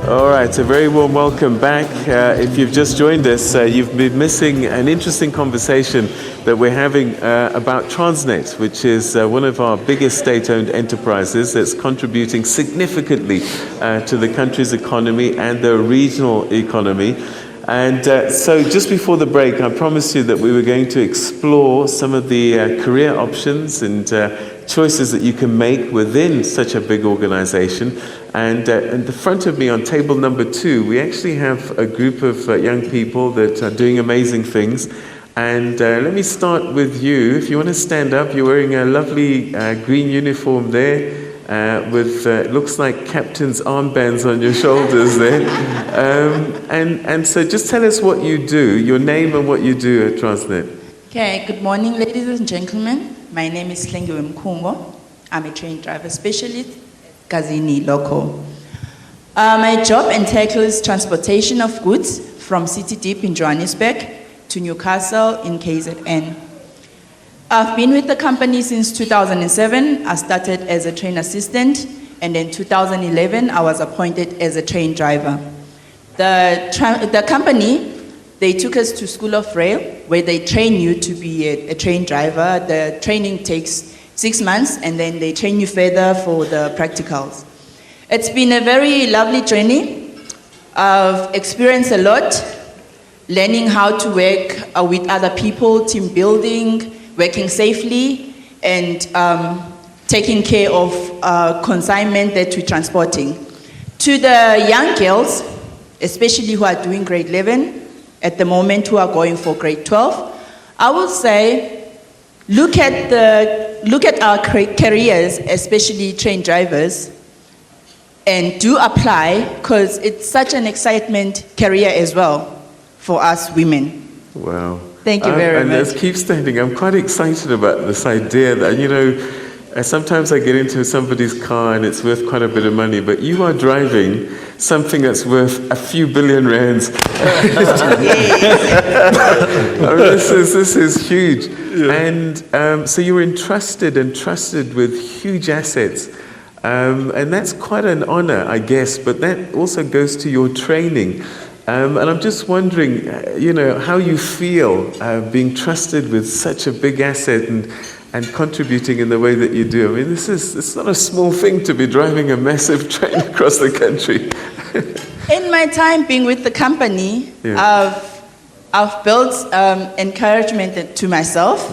All right, a very warm welcome back. If you've just joined us, you've been missing an interesting conversation that we're having about Transnet, which is one of our biggest state-owned enterprises that's contributing significantly to the country's economy and the regional economy. And so just before the break, I promised you that we were going to explore some of the career options and choices that you can make within such a big organization. And in the front of me on table number 2, we actually have a group of young people that are doing amazing things. And let me start with you. If you want to stand up, you're wearing a lovely green uniform there with looks like captain's armbands on your shoulders there. And so just tell us what you do, your name and what you do at Transnet. Okay, good morning, ladies and gentlemen. My name is Slengiwe Mkhungo. I'm a train driver specialist at Kazini Local. My job entails transportation of goods from City Deep in Johannesburg to Newcastle in KZN. I've been with the company since 2007. I started as a train assistant, and in 2011, I was appointed as a train driver. The company, they took us to School of Rail, where they train you to be a train driver. The training takes 6 months, and then they train you further for the practicals. It's been a very lovely journey. I've experienced a lot, learning how to work with other people, team building, working safely, and taking care of consignment that we're transporting. To the young girls, especially who are doing grade 11, at the moment who are going for grade 12, I would say look at our careers, especially train drivers, and do apply, because it's such an excitement career as well for us women. Wow. Thank you very much. And let's keep standing. I'm quite excited about this idea that, you know, sometimes I get into somebody's car and it's worth quite a bit of money, but you are driving something that's worth a few billion rands. This is huge. Yeah. And so you're entrusted and trusted with huge assets. And that's quite an honor, I guess, but that also goes to your training. And I'm just wondering, you know, how you feel being trusted with such a big asset and contributing in the way that you do. I mean, it's not a small thing to be driving a massive train across the country. In my time being with the company, yeah, I've built encouragement to myself,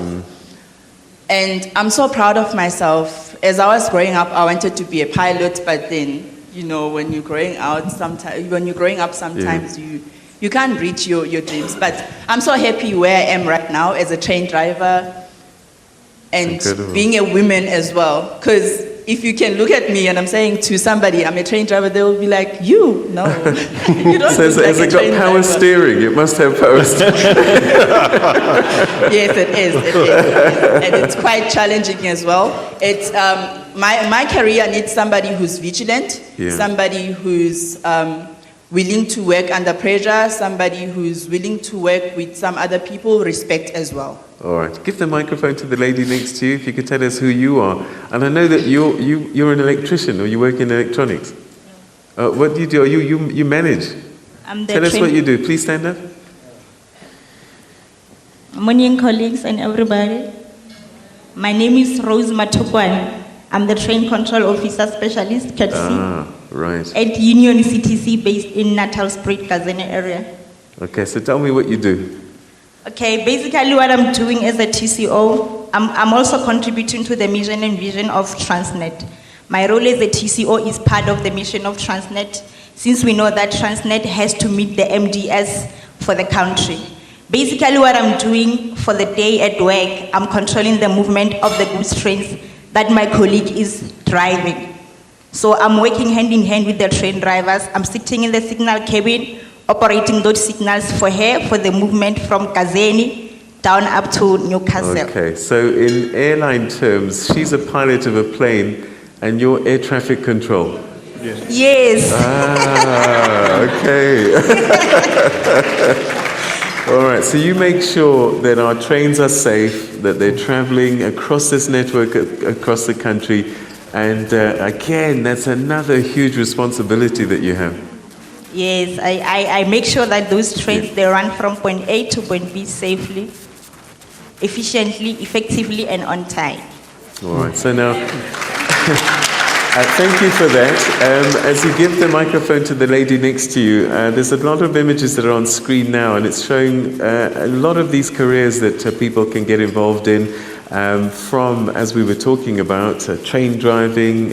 and I'm so proud of myself. As I was growing up, I wanted to be a pilot, but then, you know, when you're growing up, sometimes yeah, you can't reach your dreams. But I'm so happy where I am right now as a train driver and incredible, being a woman as well. Because if you can look at me and I'm saying to somebody, I'm a train driver, they will be like, you don't so look has like it got power driver. Steering? It must have power steering. Yes, it is. And it's quite challenging as well. It's my career needs somebody who's vigilant, yeah, somebody who's willing to work under pressure, somebody who's willing to work with some other people, respect as well. All right, give the microphone to the lady next to you, if you could tell us who you are. And I know that you're an electrician, or you work in electronics. What do you do? You manage? Tell us what you do. Please stand up. Morning, colleagues and everybody. My name is Rose Matokwan. I'm the train control officer specialist, right, at Union CTC based in Natal Spruit, Kazene area. Okay, so tell me what you do. Okay, basically what I'm doing as a TCO, I'm also contributing to the mission and vision of Transnet. My role as a TCO is part of the mission of Transnet, since we know that Transnet has to meet the MDS for the country. Basically what I'm doing for the day at work, I'm controlling the movement of the goods trains that my colleague is driving. So I'm working hand in hand with the train drivers. I'm sitting in the signal cabin, operating those signals for her for the movement from Kazeni down up to Newcastle. Okay, so in airline terms, she's a pilot of a plane and you're air traffic control. Yes. Okay. All right, so you make sure that our trains are safe, that they're traveling across this network, across the country, and again, that's another huge responsibility that you have. Yes, I make sure that those trains, they run from point A to point B safely, efficiently, effectively, and on time. All right, so now, thank you for that. As you give the microphone to the lady next to you, there's a lot of images that are on screen now, and it's showing a lot of these careers that people can get involved in, from, as we were talking about, train driving,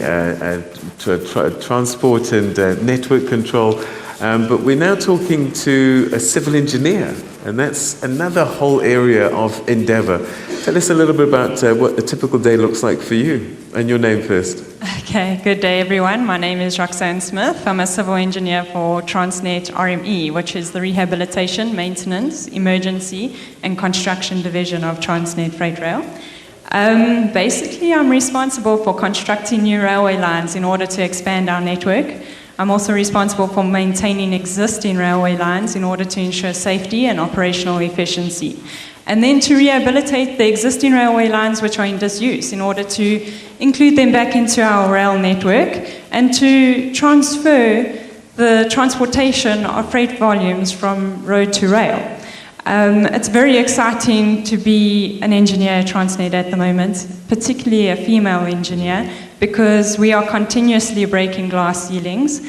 transport and network control. But we're now talking to a civil engineer, and that's another whole area of endeavor. Tell us a little bit about what a typical day looks like for you, and your name first. Okay, good day everyone. My name is Roxanne Smith. I'm a civil engineer for Transnet RME, which is the Rehabilitation, Maintenance, Emergency and Construction Division of Transnet Freight Rail. Basically, I'm responsible for constructing new railway lines in order to expand our network. I'm also responsible for maintaining existing railway lines in order to ensure safety and operational efficiency. And then to rehabilitate the existing railway lines which are in disuse in order to include them back into our rail network and to transfer the transportation of freight volumes from road to rail. It's very exciting to be an engineer at Transnet at the moment, particularly a female engineer, because we are continuously breaking glass ceilings.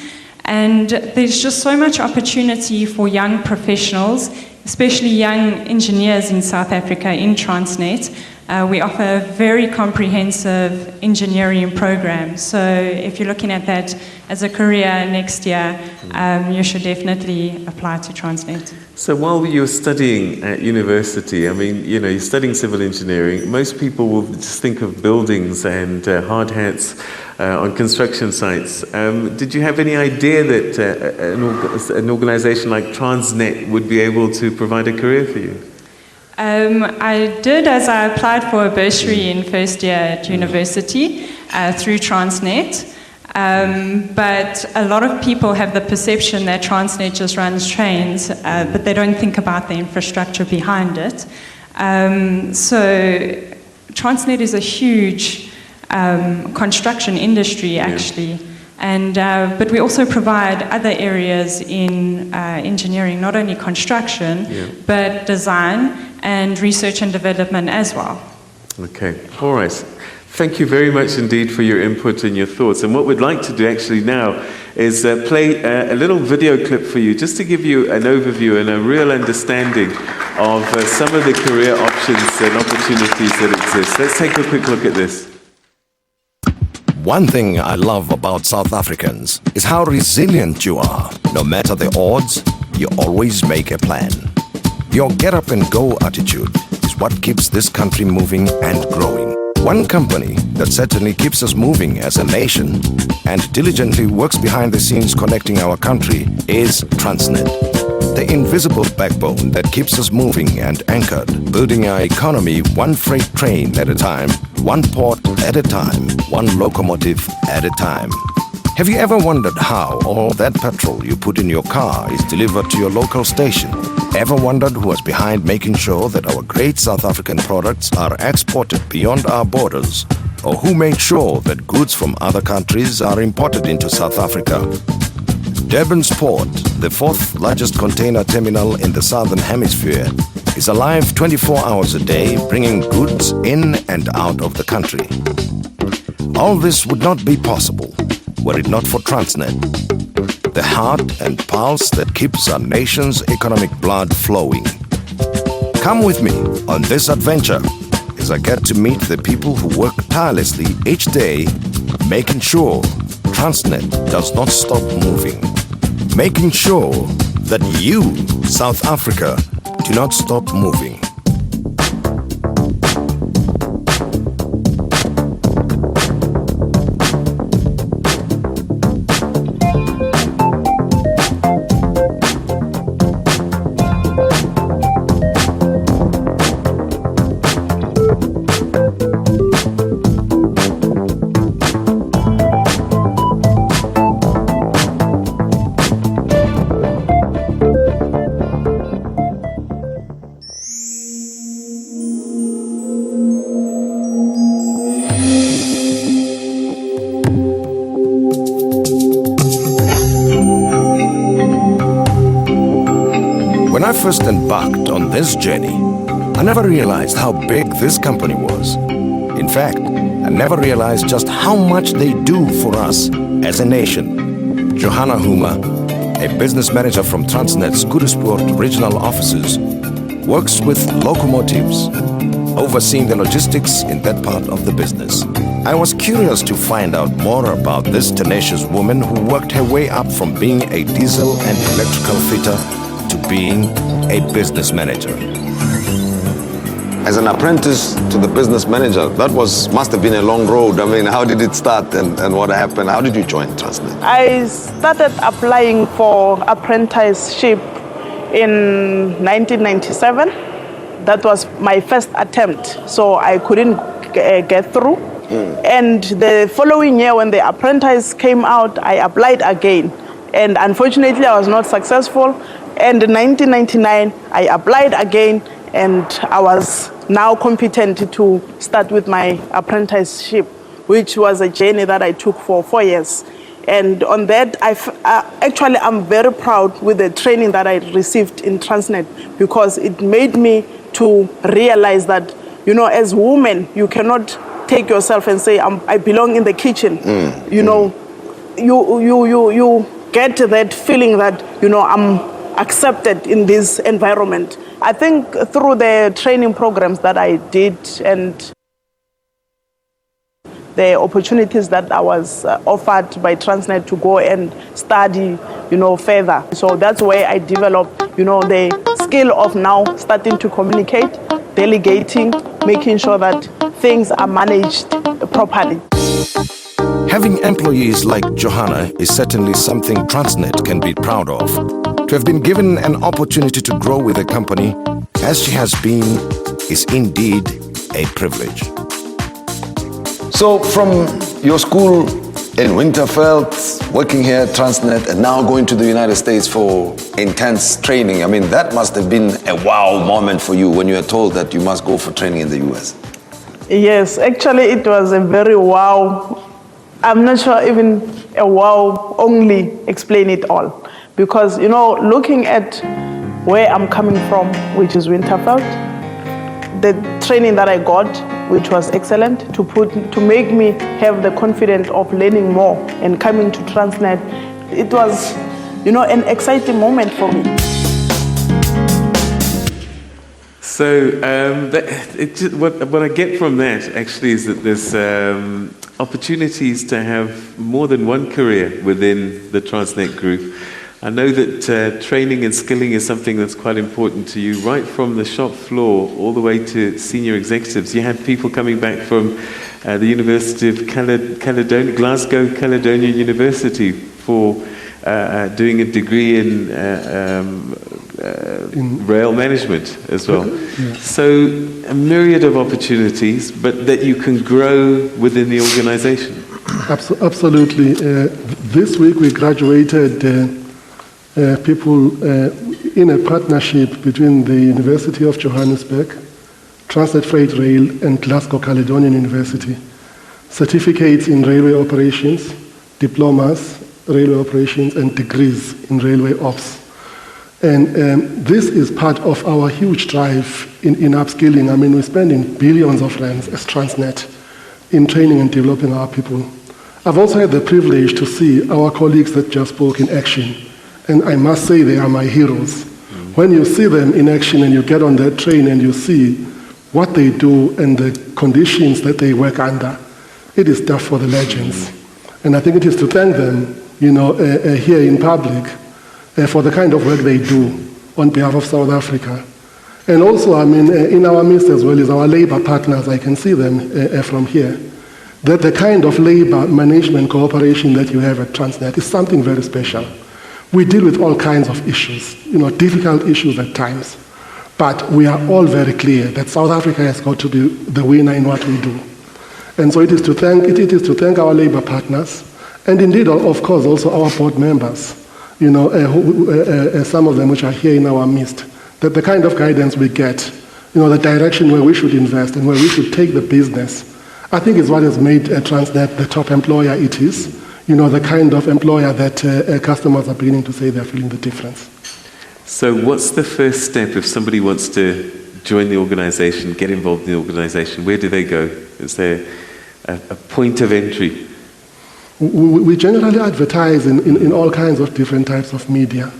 And there's just so much opportunity for young professionals, especially young engineers in South Africa in Transnet. We offer a very comprehensive engineering program. So if you're looking at that as a career next year, you should definitely apply to Transnet. So while you're studying at university, I mean, you know, you're studying civil engineering, most people will just think of buildings and hard hats on construction sites. Did you have any idea that an organization like Transnet would be able to provide a career for you? I did, as I applied for a bursary in first year at university through Transnet. But a lot of people have the perception that Transnet just runs trains, but they don't think about the infrastructure behind it. So Transnet is a huge construction industry, actually. And, but we also provide other areas in engineering, not only construction, but design and research and development as well. Okay, all right. Thank you very much indeed for your input and your thoughts. And what we'd like to do actually now is play a little video clip for you, just to give you an overview and a real understanding of some of the career options and opportunities that exist. Let's take a quick look at this. One thing I love about South Africans is how resilient you are. No matter the odds, you always make a plan. Your get up and go attitude is what keeps this country moving and growing. One company that certainly keeps us moving as a nation and diligently works behind the scenes connecting our country is Transnet. The invisible backbone that keeps us moving and anchored, building our economy one freight train at a time, one port at a time, one locomotive at a time. Have you ever wondered how all that petrol you put in your car is delivered to your local station? Ever wondered who was behind making sure that our great South African products are exported beyond our borders? Or who made sure that goods from other countries are imported into South Africa? Durban's port, the fourth largest container terminal in the Southern Hemisphere, is alive 24 hours a day, bringing goods in and out of the country. All this would not be possible were it not for Transnet, the heart and pulse that keeps our nation's economic blood flowing. Come with me on this adventure as I get to meet the people who work tirelessly each day, making sure Transnet does not stop moving. Making sure that you, South Africa, do not stop moving. I first embarked on this journey, I never realized how big this company was. In fact, I never realized just how much they do for us as a nation. Johanna Huma, a business manager from Transnet's Goedesport regional offices, works with locomotives, overseeing the logistics in that part of the business. I was curious to find out more about this tenacious woman who worked her way up from being a diesel and electrical fitter to being a business manager. As an apprentice to the business manager, that must have been a long road. I mean, how did it start and what happened? How did you join Transnet? I started applying for apprenticeship in 1997. That was my first attempt, so I couldn't get through. And the following year, when the apprentice came out, I applied again. And unfortunately, I was not successful. And in 1999, I applied again, and I was now competent to start with my apprenticeship, which was a journey that I took for 4 years. And on that, actually, I'm very proud with the training that I received in Transnet, because it made me to realize that, you know, as women, you cannot take yourself and say, I belong in the kitchen. You know, you get that feeling that, you know, I'm accepted in this environment. I think through the training programs that I did and the opportunities that I was offered by Transnet to go and study, you know, further. So that's where I developed, you know, the skill of now starting to communicate, delegating, making sure that things are managed properly. Having employees like Johanna is certainly something Transnet can be proud of. To have been given an opportunity to grow with the company, as she has been, is indeed a privilege. So from your school in Winterfeld, working here at Transnet, and now going to the United States for intense training, I mean, that must have been a wow moment for you when you were told that you must go for training in the US. Yes, actually it was a very wow. I'm not sure even a wow only explain it all. Because, you know, looking at where I'm coming from, which is Winterfeld, the training that I got, which was excellent, to make me have the confidence of learning more and coming to Transnet, it was, you know, an exciting moment for me. So what I get from that actually is that there's opportunities to have more than one career within the Transnet group. I know that training and skilling is something that's quite important to you, right from the shop floor all the way to senior executives. You had people coming back from the University of Caledonia, Glasgow Caledonia University for doing a degree in rail management as well. Yeah. So a myriad of opportunities, but that you can grow within the organization. Absolutely. This week we graduated people in a partnership between the University of Johannesburg, Transnet Freight Rail, and Glasgow Caledonian University. Certificates in railway operations, diplomas, railway operations, and degrees in railway ops. And this is part of our huge drive in upskilling. I mean, we're spending billions of rands as Transnet in training and developing our people. I've also had the privilege to see our colleagues that just spoke in action. And I must say they are my heroes. When you see them in action and you get on that train and you see what they do and the conditions that they work under, it is stuff for the legends. And I think it is to thank them, you know, here in public for the kind of work they do on behalf of South Africa. And also, I mean, in our midst as well as our labor partners, I can see them from here, that the kind of labor management cooperation that you have at Transnet is something very special. We deal with all kinds of issues, you know, difficult issues at times. But we are all very clear that South Africa has got to be the winner in what we do. And so it is to thank our labor partners, and indeed, of course, also our board members, you know, some of them which are here in our midst, that the kind of guidance we get, you know, the direction where we should invest and where we should take the business, I think is what has made Transnet the top employer it is. You know, the kind of employer that customers are beginning to say they're feeling the difference. So what's the first step if somebody wants to join the organization, get involved in the organization? Where do they go? Is there a point of entry? We generally advertise in all kinds of different types of media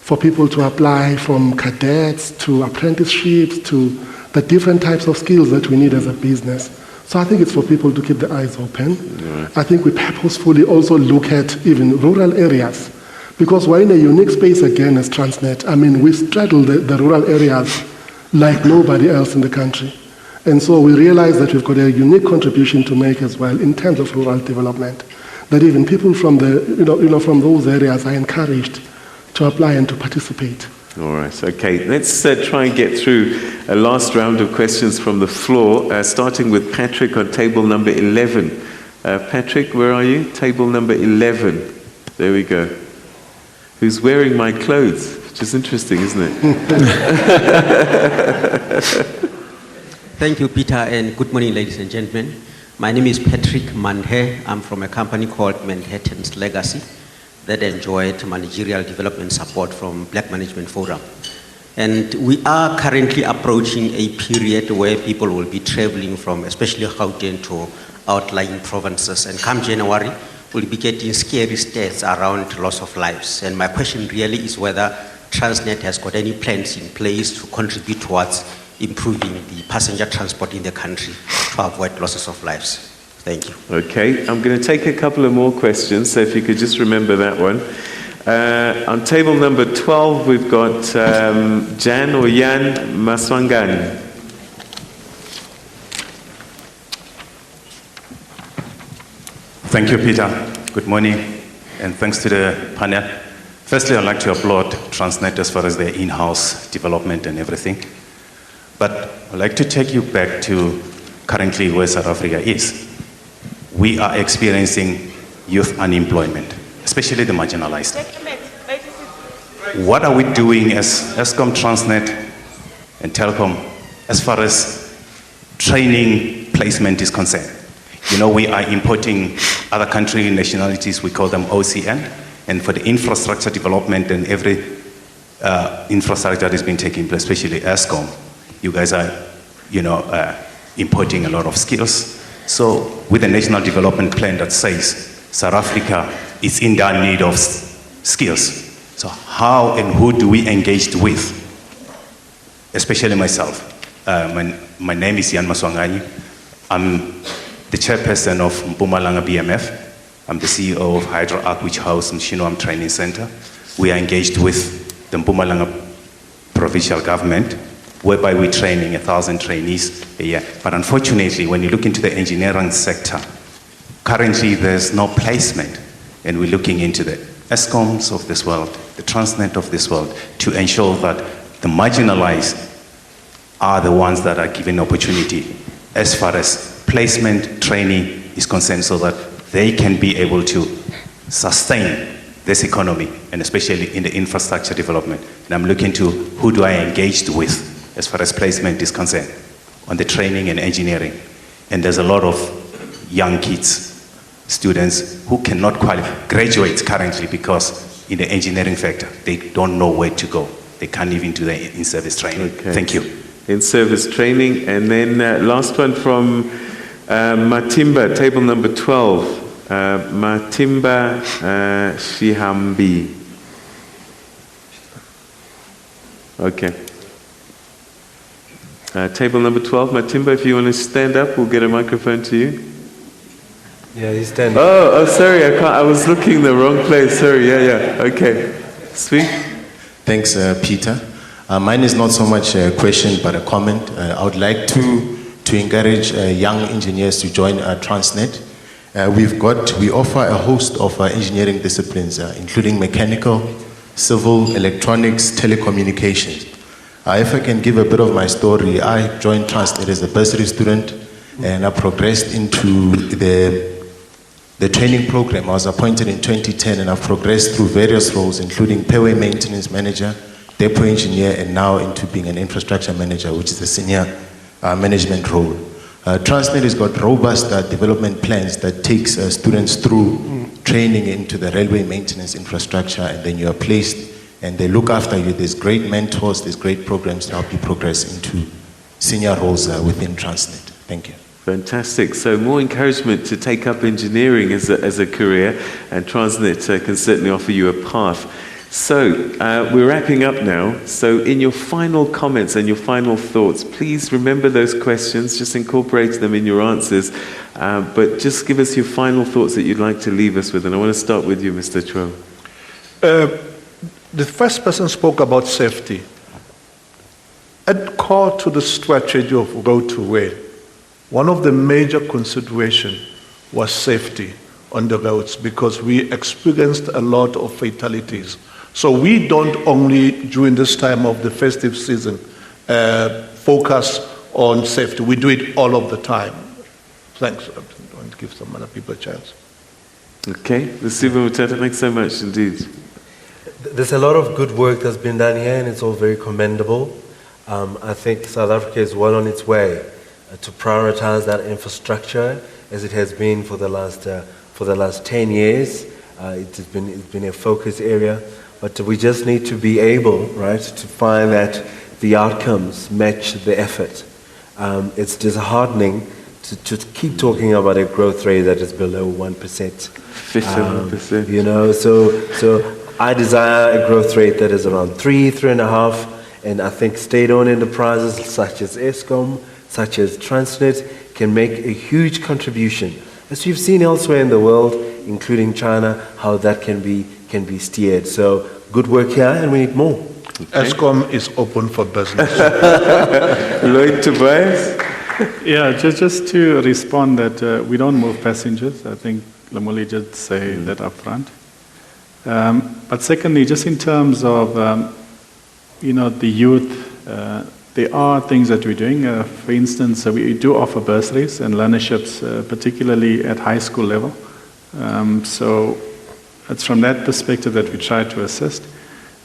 for people to apply, from cadets to apprenticeships to the different types of skills that we need as a business. So I think it's for people to keep their eyes open. Right. I think we purposefully also look at even rural areas, because we're in a unique space again as Transnet. I mean, we straddle the rural areas like nobody else in the country. And so we realize that we've got a unique contribution to make as well in terms of rural development, that even people from from those areas are encouraged to apply and to participate. All right, okay. Let's try and get through a last round of questions from the floor, starting with Patrick on table number 11. Patrick, where are you? Table number 11. There we go. Who's wearing my clothes, which is interesting, isn't it? Thank you, Peter, and good morning, ladies and gentlemen. My name is Patrick Mandhe. I'm from a company called Manhattan's Legacy that enjoyed managerial development support from Black Management Forum. And we are currently approaching a period where people will be traveling from especially Gauteng to outlying provinces. And come January, we'll be getting scary stats around loss of lives. And my question really is whether Transnet has got any plans in place to contribute towards improving the passenger transport in the country to avoid losses of lives. Thank you. Okay, I'm going to take a couple of more questions, so if you could just remember that one. On table number 12, we've got Jan or Yan Maswangan. Thank you, Peter. Good morning, and thanks to the panel. Firstly, I'd like to applaud Transnet as far as their in-house development and everything. But I'd like to take you back to currently where South Africa is. We are experiencing youth unemployment, especially the marginalized. What are we doing as Eskom, Transnet, and Telkom as far as training placement is concerned? You know, we are importing other country nationalities, we call them OCN, and for the infrastructure development and every infrastructure that is being taking place, especially Eskom, you guys are, importing a lot of skills. So with the national development plan that says South Africa is in dire need of skills. So how and who do we engage with? Especially myself. My name is Yan Maswanganyi. I'm the chairperson of Mpumalanga BMF. I'm the CEO of Hydro Arc, which houses Mshinoam Training Center. We are engaged with the Mpumalanga provincial government, whereby we're training 1,000 trainees a year. But unfortunately, when you look into the engineering sector, currently there's no placement, and we're looking into the Escoms of this world, the Transnet of this world, to ensure that the marginalized are the ones that are given opportunity as far as placement training is concerned, so that they can be able to sustain this economy, and especially in the infrastructure development. And I'm looking to who do I engage with as far as placement is concerned on the training and engineering. And there's a lot of young kids, students who cannot graduate currently because in the engineering sector, they don't know where to go. They can't even do the in-service training. Okay. Thank you. In-service training. And then last one from Matimba, table number 12. Matimba Shihambi. Okay. Table number 12, Matimba, if you want to stand up, we'll get a microphone to you. Yeah, he's standing. Oh, sorry, I was looking the wrong place. Sorry, yeah. Okay. Speak. Thanks, Peter. Mine is not so much a question, but a comment. I would like to encourage young engineers to join Transnet. We offer a host of engineering disciplines, including mechanical, civil, electronics, telecommunications. If I can give a bit of my story, I joined Transnet as a bursary student, and I progressed into the training program. I was appointed in 2010, and I've progressed through various roles, including pairway maintenance manager, depot engineer, and now into being an infrastructure manager, which is a senior management role. Transnet has got robust development plans that takes students through training into the railway maintenance infrastructure, and then you are placed and they look after you. There's great mentors, there's great programs to help you progress into senior roles within Transnet. Thank you. Fantastic. So more encouragement to take up engineering as a career, and Transnet can certainly offer you a path. So we're wrapping up now. So in your final comments and your final thoughts, please remember those questions, just incorporate them in your answers, but just give us your final thoughts that you'd like to leave us with. And I want to start with you, Mr. Chua. The first person spoke about safety. At core to the strategy of Road to Rail, one of the major considerations was safety on the roads, because we experienced a lot of fatalities. So we don't only, during this time of the festive season, focus on safety. We do it all of the time. Thanks. I want to give some other people a chance. Okay, Mr. Mutata, thanks so much indeed. There's a lot of good work that's been done here, and it's all very commendable. I think South Africa is well on its way to prioritize that infrastructure, as it has been for the last 10 years. It's been a focus area, but we just need to be able, right, to find that the outcomes match the effort. It's disheartening to keep talking about a growth rate that is below 1%. 51%. You know, so I desire a growth rate that is around 3.5, and I think state-owned enterprises such as Eskom, such as Transnet, can make a huge contribution, as we've seen elsewhere in the world, including China, how that can be steered. So good work here, and we need more. Okay. Eskom is open for business. Lloyd Tobias? Yeah, just to respond that we don't move passengers. I think Lamuli did say that up front. But secondly, just in terms of the youth, there are things that we're doing. For instance, we do offer bursaries and learnerships, particularly at high school level. So it's from that perspective that we try to assist.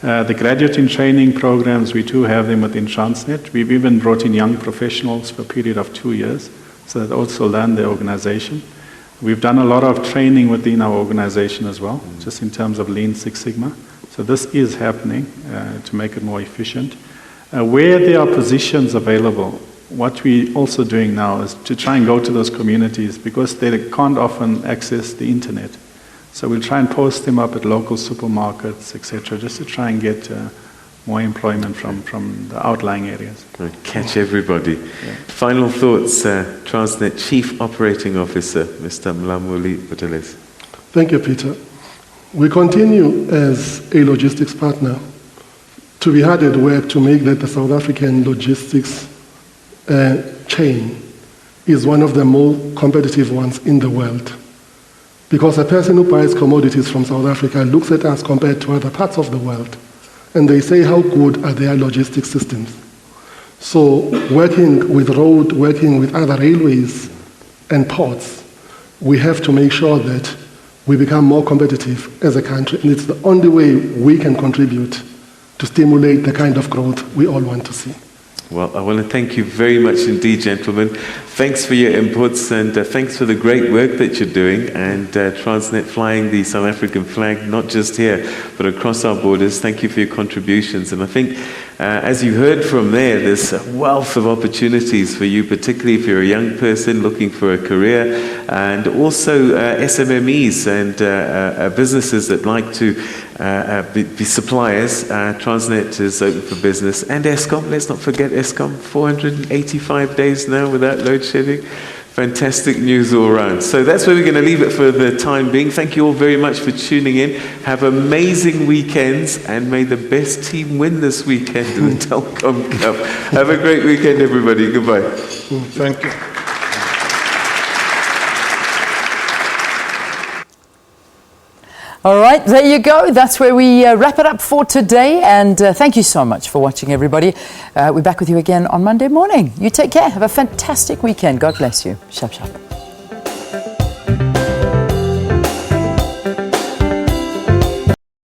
The graduate in training programs, we do have them within Transnet. We've even brought in young professionals for a period of 2 years, so that also learn the organization. We've done a lot of training within our organization as well, just in terms of Lean Six Sigma. So this is happening to make it more efficient. Where there are positions available, what we're also doing now is to try and go to those communities, because they can't often access the internet. So we'll try and post them up at local supermarkets, etc., just to try and get more employment from the outlying areas. Catch everybody. Yeah. Final thoughts, Transnet Chief Operating Officer, Mr. Mlamuli Buteles. Thank you, Peter. We continue as a logistics partner to be hard at work to make that the South African logistics chain is one of the more competitive ones in the world. Because a person who buys commodities from South Africa looks at us compared to other parts of the world, and they say, how good are their logistics systems? So working with road, working with other railways and ports, we have to make sure that we become more competitive as a country, and it's the only way we can contribute to stimulate the kind of growth we all want to see. Well, I want to thank you very much indeed, gentlemen. Thanks for your inputs, and thanks for the great work that you're doing, and Transnet flying the South African flag, not just here, but across our borders. Thank you for your contributions. And I think, as you heard from there, there's a wealth of opportunities for you, particularly if you're a young person looking for a career, and also SMMEs and businesses that like to be suppliers. Transnet is open for business. And Eskom, let's not forget Eskom, 485 days now without load shedding. Fantastic news all around. So that's where we're going to leave it for the time being. Thank you all very much for tuning in. Have amazing weekends, and may the best team win this weekend in the Telkom Cup. Have a great weekend, everybody. Goodbye. Thank you. All right, there you go. That's where we wrap it up for today. And thank you so much for watching, everybody. We're back with you again on Monday morning. You take care. Have a fantastic weekend. God bless you. Shap, shap.